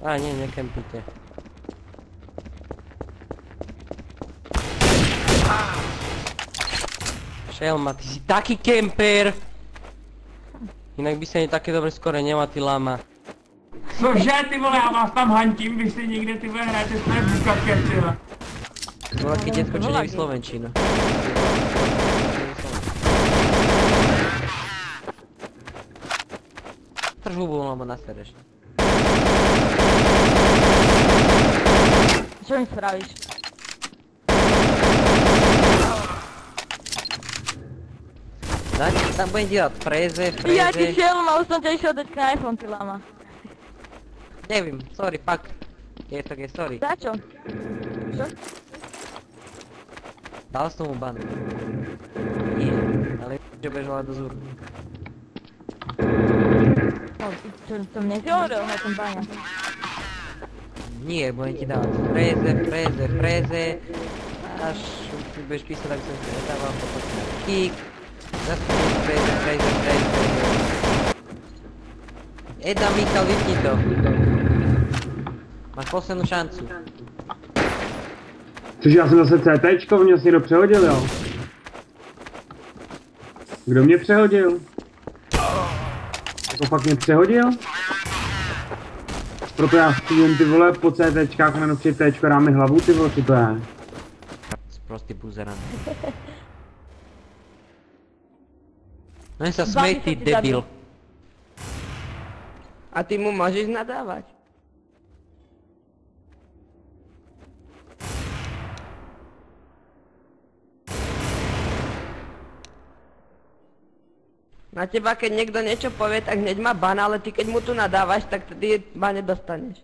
A nie, nekempite. Šelma, ty si taký kemper! Inak by sa ani také dobre skore nemá, ty lama. Cože ty vole, já vás tam hantím, vy si někde ty vole hrajete své bukatky, ty vole. No aký detko, čo neví slovenčinu. Trž hubu, lebo nasereš. Čo mi spravíš? Tam budem dělat fréze. Ja ti šelma, už som ťa išiel dať na iPhone, ty lama. Nevím, sorry, fuck. Je to sorry. Za čo? Čo? Dal som mu ban. Nie, ale že budeš volať do zúru. No, čo som nehovoril na tom báňa. Nie, budem ti dávať fréze. Až si budeš písať, tak som si nedával, potom si na kick. Zase fréze. Eda, Michal, vypni to. Máš poslednú šancu. Což já jsem zase CTčko, mě asi někdo přehodil, jo? Kdo mě přehodil? Jako fakt mě přehodil? Proto já střílím ty vole po CTčkách, jmenu při Tčko, dá mi hlavu ty vole, co to je? Prostý buzeran. No sa smej, ty debil. A ty mu môžeš nadávať. Na teba, keď niekto niečo povie, tak hneď má ban, ale ty keď mu tu nadávaš, tak tedy ban nedostaneš.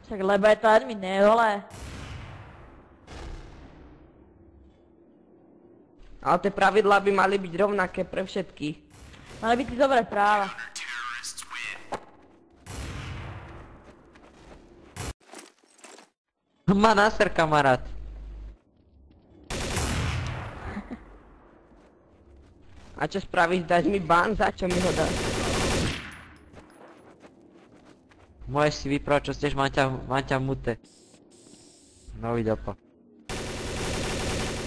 Však lebo je to admin, ne vole. Ale tie pravidlá by mali byť rovnaké pre všetkých. Mali by ti zobrať práva. Má náser, kamarát. A čo spravíš, dáš mi ban, za čo mi ho dáš? Môžeš si vyprávať, čo chceš, mám ťa v mute. No dopa.